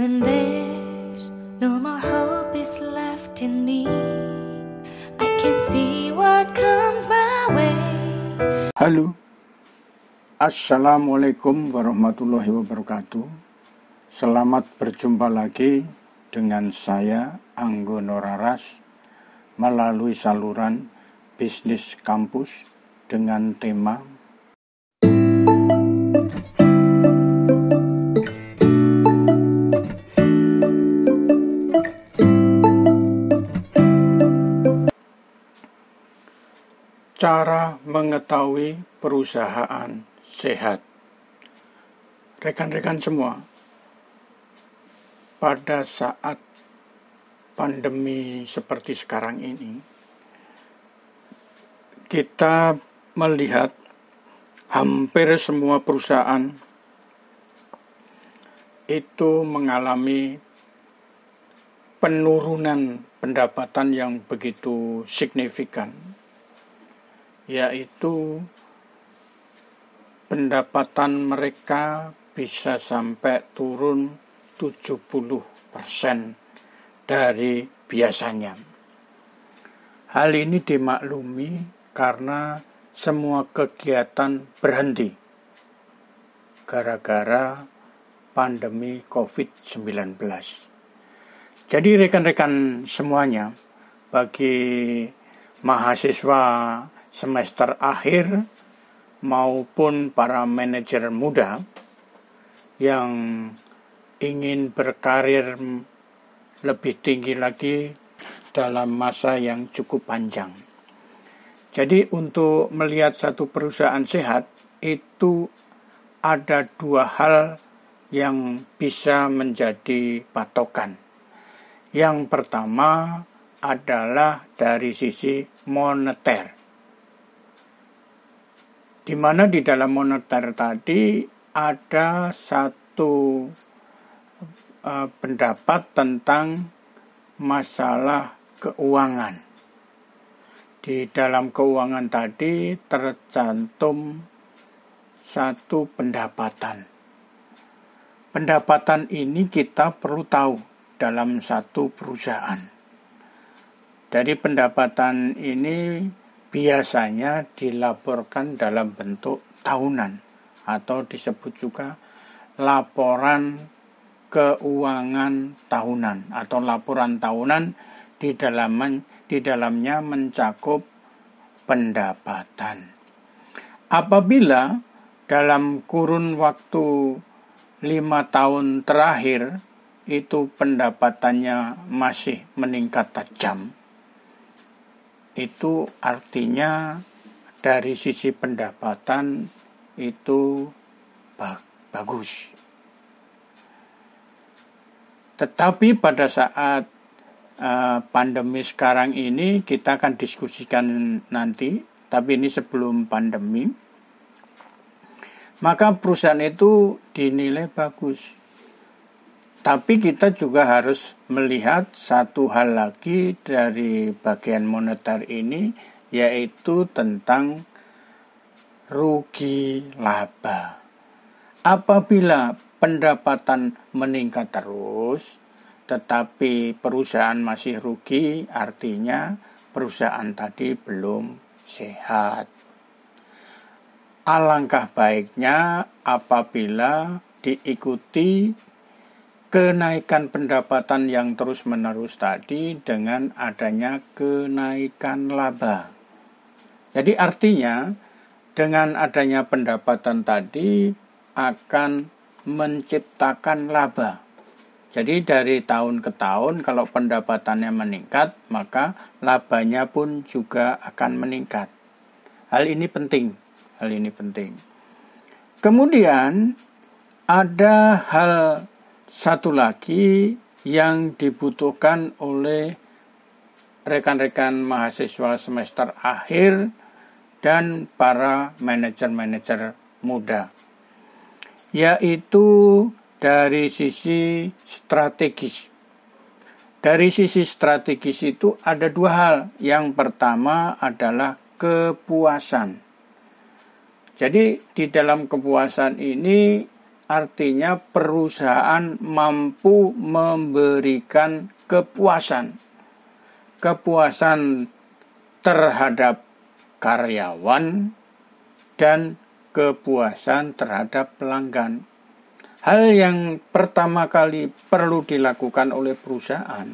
When there's no more hope is left in me, I can see what comes my way. Halo, Assalamualaikum warahmatullahi wabarakatuh. Selamat berjumpa lagi dengan saya Anggono Raras melalui saluran Bisnis Kampus dengan tema cara mengetahui perusahaan sehat. Rekan-rekan semua, pada saat pandemi seperti sekarang ini, kita melihat hampir semua perusahaan itu mengalami penurunan pendapatan yang begitu signifikan, yaitu pendapatan mereka bisa sampai turun 70% dari biasanya. Hal ini dimaklumi karena semua kegiatan berhenti gara-gara pandemi COVID-19. Jadi rekan-rekan semuanya, bagi mahasiswa semester akhir maupun para manajer muda yang ingin berkarir lebih tinggi lagi dalam masa yang cukup panjang. Jadi untuk melihat satu perusahaan sehat itu ada dua hal yang bisa menjadi patokan. Yang pertama adalah dari sisi moneter, di mana di dalam moneter tadi ada satu pendapat tentang masalah keuangan. Di dalam keuangan tadi tercantum satu pendapatan. Pendapatan ini kita perlu tahu dalam satu perusahaan. Dari pendapatan ini biasanya dilaporkan dalam bentuk tahunan atau disebut juga laporan keuangan tahunan atau laporan tahunan di dalamnya mencakup pendapatan. Apabila dalam kurun waktu 5 tahun terakhir itu pendapatannya masih meningkat tajam, itu artinya dari sisi pendapatan itu bagus. Tetapi pada saat pandemi sekarang ini, kita akan diskusikan nanti, tapi ini sebelum pandemi, maka perusahaan itu dinilai bagus. Tapi kita juga harus melihat satu hal lagi dari bagian moneter ini, yaitu tentang rugi laba. Apabila pendapatan meningkat terus, tetapi perusahaan masih rugi, artinya perusahaan tadi belum sehat. Alangkah baiknya apabila diikuti kenaikan pendapatan yang terus-menerus tadi dengan adanya kenaikan laba. Jadi artinya dengan adanya pendapatan tadi akan menciptakan laba. Jadi dari tahun ke tahun kalau pendapatannya meningkat, maka labanya pun juga akan meningkat. Hal ini penting. Kemudian ada hal satu lagi yang dibutuhkan oleh rekan-rekan mahasiswa semester akhir dan para manajer-manajer muda, yaitu dari sisi strategis. Dari sisi strategis itu ada dua hal. Yang pertama adalah kepuasan. Jadi di dalam kepuasan ini artinya perusahaan mampu memberikan kepuasan terhadap karyawan dan kepuasan terhadap pelanggan. Hal yang pertama kali perlu dilakukan oleh perusahaan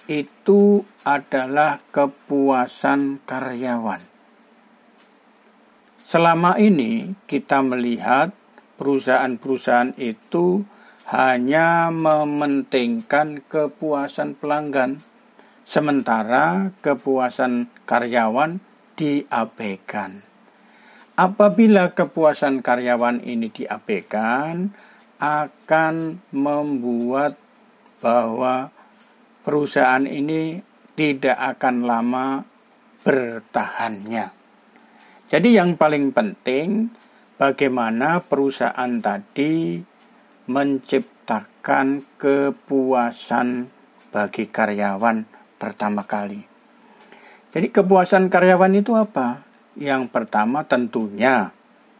itu adalah kepuasan karyawan. Selama ini kita melihat perusahaan-perusahaan itu hanya mementingkan kepuasan pelanggan, sementara kepuasan karyawan diabaikan. Apabila kepuasan karyawan ini diabaikan, akan membuat bahwa perusahaan ini tidak akan lama bertahannya. Jadi yang paling penting, bagaimana perusahaan tadi menciptakan kepuasan bagi karyawan pertama kali. Jadi kepuasan karyawan itu apa? Yang pertama tentunya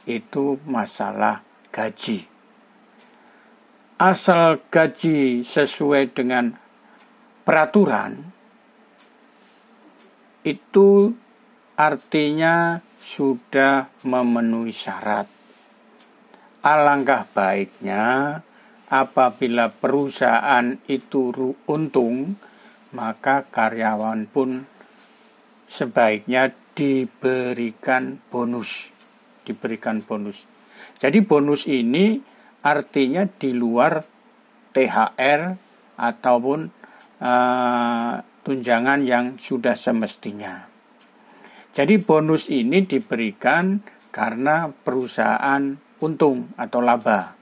itu masalah gaji. Asal gaji sesuai dengan peraturan, itu artinya sudah memenuhi syarat. Alangkah baiknya apabila perusahaan itu untung, maka karyawan pun sebaiknya diberikan bonus. Jadi bonus ini artinya di luar THR ataupun tunjangan yang sudah semestinya. Jadi bonus ini diberikan karena perusahaan untung atau laba.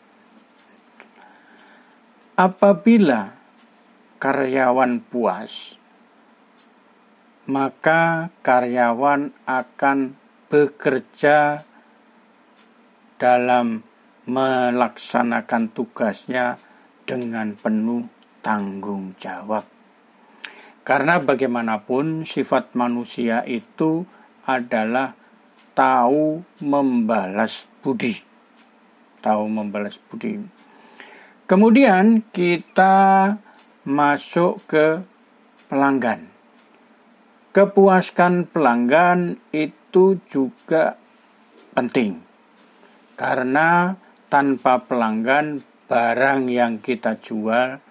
Apabila karyawan puas, maka karyawan akan bekerja dalam melaksanakan tugasnya dengan penuh tanggung jawab. Karena bagaimanapun sifat manusia itu adalah tahu membalas budi. Kemudian kita masuk ke pelanggan. Kepuasan pelanggan itu juga penting. Karena tanpa pelanggan, barang yang kita jual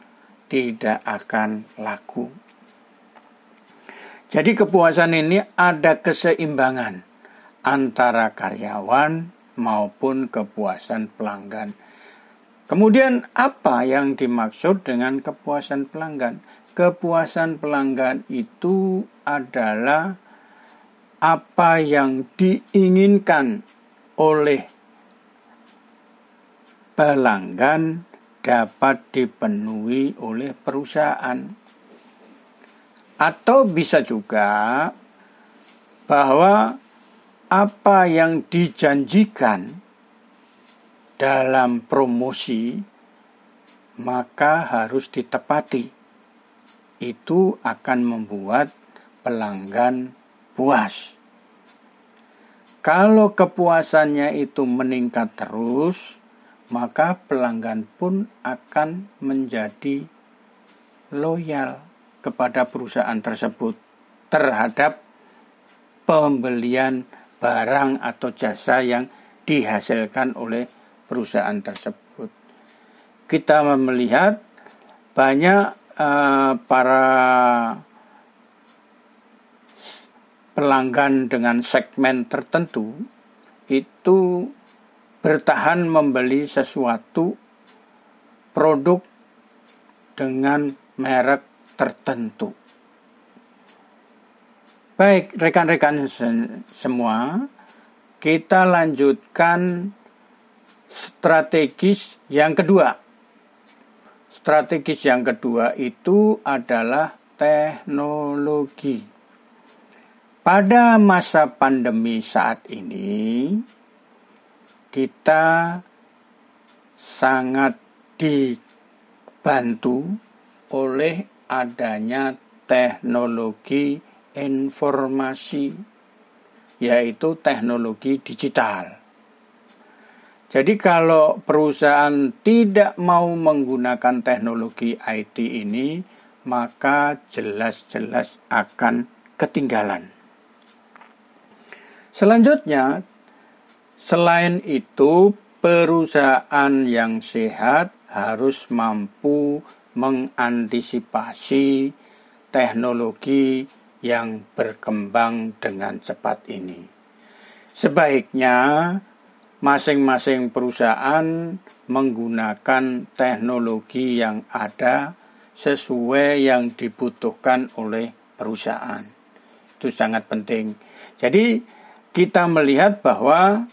tidak akan laku. Jadi kepuasan ini ada keseimbangan antara karyawan maupun kepuasan pelanggan. Kemudian apa yang dimaksud dengan kepuasan pelanggan? Kepuasan pelanggan itu adalah apa yang diinginkan oleh pelanggan dapat dipenuhi oleh perusahaan. Atau bisa juga bahwa apa yang dijanjikan dalam promosi maka harus ditepati. Itu akan membuat pelanggan puas. Kalau kepuasannya itu meningkat terus, maka pelanggan pun akan menjadi loyal kepada perusahaan tersebut terhadap pembelian barang atau jasa yang dihasilkan oleh perusahaan tersebut. Kita melihat banyak para pelanggan dengan segmen tertentu itu bertahan membeli sesuatu produk dengan merek tertentu. Baik, rekan-rekan semua, kita lanjutkan strategis yang kedua. Strategis yang kedua itu adalah teknologi. Pada masa pandemi saat ini, kita sangat dibantu oleh adanya teknologi informasi, yaitu teknologi digital. Jadi kalau perusahaan tidak mau menggunakan teknologi IT ini, maka jelas-jelas akan ketinggalan. Selanjutnya, selain itu, perusahaan yang sehat harus mampu mengantisipasi teknologi yang berkembang dengan cepat ini. Sebaiknya masing-masing perusahaan menggunakan teknologi yang ada sesuai yang dibutuhkan oleh perusahaan. Itu sangat penting. Jadi kita melihat bahwa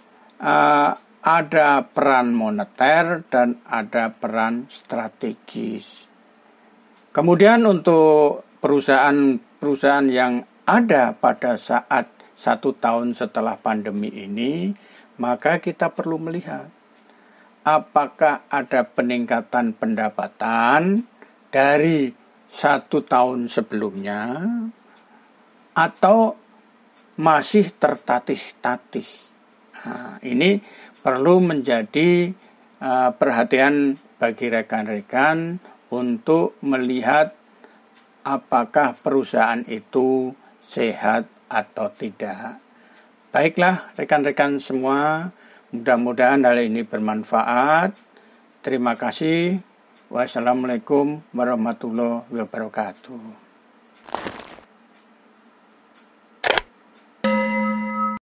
ada peran moneter dan ada peran strategis. Kemudian untuk perusahaan yang ada pada saat 1 tahun setelah pandemi ini, maka kita perlu melihat apakah ada peningkatan pendapatan dari 1 tahun sebelumnya atau masih tertatih-tatih. Nah, ini perlu menjadi perhatian bagi rekan-rekan untuk melihat apakah perusahaan itu sehat atau tidak. Baiklah rekan-rekan semua, mudah-mudahan hal ini bermanfaat. Terima kasih. Wassalamualaikum warahmatullahi wabarakatuh.